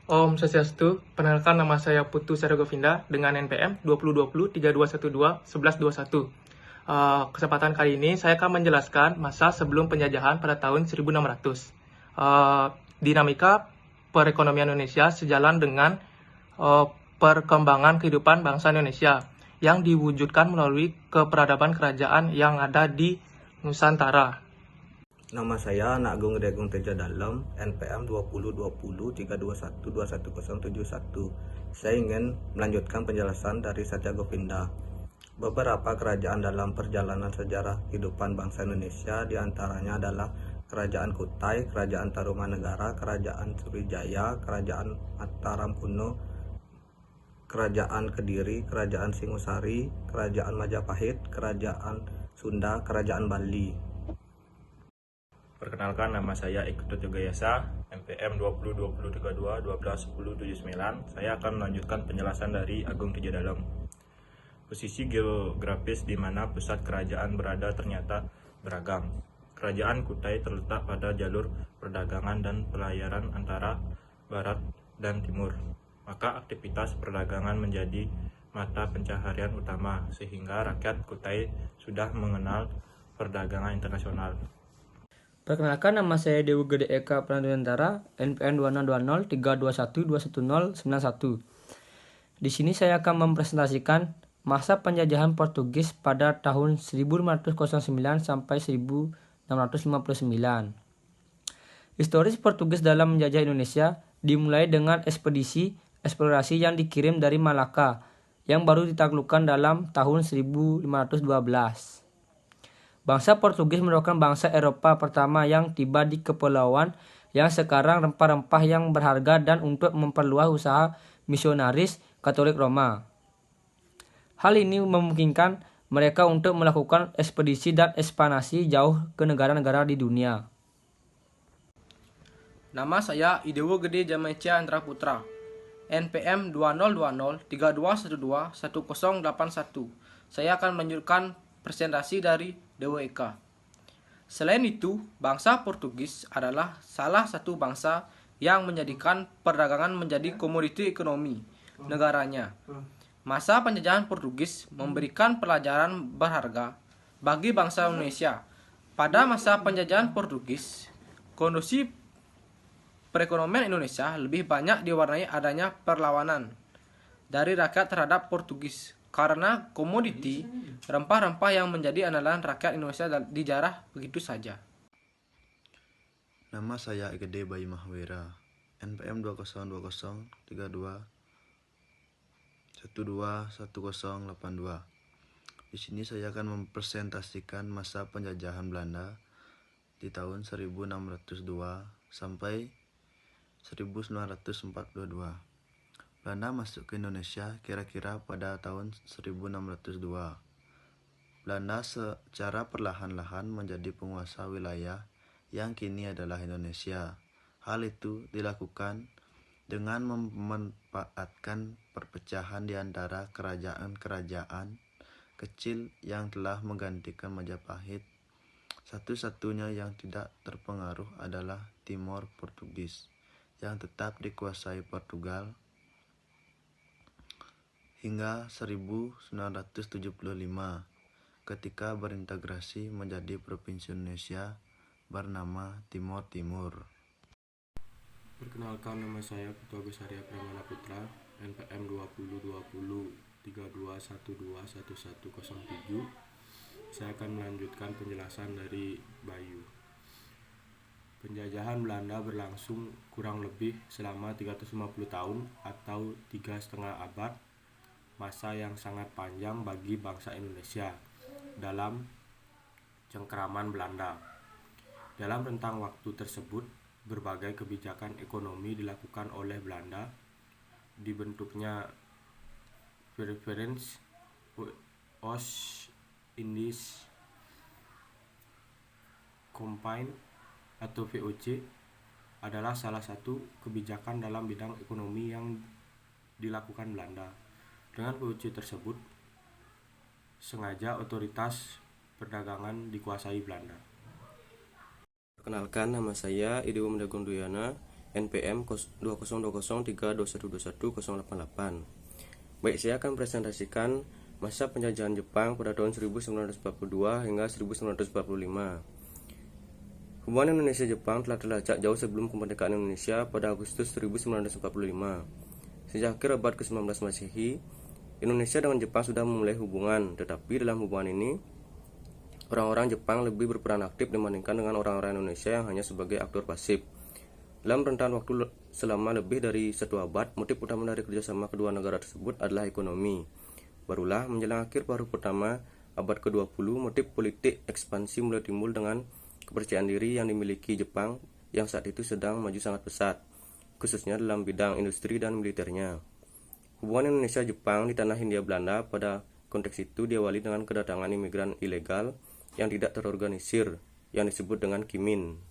Om Swastiastu, perkenalkan nama saya Putu Saragovinda dengan NPM 2020-3212-1121. Kesempatan kali ini saya akan menjelaskan masa sebelum penjajahan pada tahun 1600. Dinamika perekonomian Indonesia sejalan dengan perkembangan kehidupan bangsa Indonesia yang diwujudkan melalui keperadaban kerajaan yang ada di Nusantara. Nama saya Anak Agung Gede Agung Teja Dalem, NPM 2020-2121-21071. Saya ingin melanjutkan penjelasan dari Satya Govinda. Beberapa kerajaan dalam perjalanan sejarah kehidupan bangsa Indonesia diantaranya adalah Kerajaan Kutai, Kerajaan Tarumanegara, Kerajaan Sriwijaya, Kerajaan Mataram Kuno, Kerajaan Kediri, Kerajaan Singosari, Kerajaan Majapahit, Kerajaan Sunda, Kerajaan Bali. Perkenalkan, nama saya Ikutut Yogayasa, NPM 2020-32-12-10-79. Saya akan melanjutkan penjelasan dari Agung Teja Dalem. Posisi geografis di mana pusat kerajaan berada ternyata beragam. Kerajaan Kutai terletak pada jalur perdagangan dan pelayaran antara barat dan timur. Maka aktivitas perdagangan menjadi mata pencaharian utama, sehingga rakyat Kutai sudah mengenal perdagangan internasional. Perkenalkan, nama saya Dewi Gede Eka Prananduyantara, NPM 2020-3212-11091. Di sini saya akan mempresentasikan masa penjajahan Portugis pada tahun 1509 sampai 1659. Historis Portugis dalam menjajah Indonesia dimulai dengan ekspedisi eksplorasi yang dikirim dari Malaka yang baru ditaklukkan dalam tahun 1512. Bangsa Portugis merupakan bangsa Eropa pertama yang tiba di kepulauan yang sekarang rempah-rempah yang berharga dan untuk memperluas usaha misionaris Katolik Roma. Hal ini memungkinkan mereka untuk melakukan ekspedisi dan ekspansi jauh ke negara-negara di dunia. Nama saya Idewo Gede Jamecia Andra Putra, NPM 2020-3212-1081. Saya akan melanjutkan presentasi dari Dewa Eka. Selain itu, bangsa Portugis adalah salah satu bangsa yang menjadikan perdagangan menjadi komoditi ekonomi negaranya. Masa penjajahan Portugis memberikan pelajaran berharga bagi bangsa Indonesia. Pada masa penjajahan Portugis, kondisi perekonomian Indonesia lebih banyak diwarnai adanya perlawanan dari rakyat terhadap Portugis karena komoditi rempah-rempah yang menjadi andalan rakyat Indonesia dijarah begitu saja. Nama saya Gede Bayi Mahwera, NPM 2020-32-12-1082. Di sini saya akan mempresentasikan masa penjajahan Belanda di tahun 1602 sampai 1942. Belanda masuk ke Indonesia kira-kira pada tahun 1602. Belanda secara perlahan-lahan menjadi penguasa wilayah yang kini adalah Indonesia. Hal itu dilakukan dengan memanfaatkan perpecahan di antara kerajaan-kerajaan kecil yang telah menggantikan Majapahit. Satu-satunya yang tidak terpengaruh adalah Timor Portugis yang tetap dikuasai Portugal hingga 1975 ketika berintegrasi menjadi Provinsi Indonesia bernama Timor Timur. Perkenalkan, nama saya Putu Agus Arya Pramana Putra, NPM 2020-3212-1107. Saya akan melanjutkan penjelasan dari Bayu. Penjajahan Belanda berlangsung kurang lebih selama 350 tahun atau 3,5 abad, masa yang sangat panjang bagi bangsa Indonesia dalam cengkeraman Belanda. Dalam rentang waktu tersebut, berbagai kebijakan ekonomi dilakukan oleh Belanda. Dibentuknya Preference Oost-Indisch Compagnie atau VOC adalah salah satu kebijakan dalam bidang ekonomi yang dilakukan Belanda. Dengan VOC tersebut, sengaja otoritas perdagangan dikuasai Belanda. Perkenalkan, nama saya Idewo Mendagong Duyana, NPM 202032121088. Baik, saya akan presentasikan masa penjajahan Jepang pada tahun 1942 hingga 1945. Hubungan Indonesia-Jepang telah terlacak jauh sebelum kemerdekaan Indonesia pada Agustus 1945. Sejak akhir abad ke-19 Masehi, Indonesia dengan Jepang sudah memulai hubungan, tetapi dalam hubungan ini, orang-orang Jepang lebih berperan aktif dibandingkan dengan orang-orang Indonesia yang hanya sebagai aktor pasif. Dalam rentan waktu selama lebih dari 1 abad, motif utama dari kerjasama kedua negara tersebut adalah ekonomi. Barulah menjelang akhir paruh pertama abad ke-20, motif politik ekspansi mulai timbul dengan kepercayaan diri yang dimiliki Jepang yang saat itu sedang maju sangat pesat, khususnya dalam bidang industri dan militernya. Hubungan Indonesia-Jepang di tanah Hindia Belanda pada konteks itu diawali dengan kedatangan imigran ilegal yang tidak terorganisir yang disebut dengan Kimin.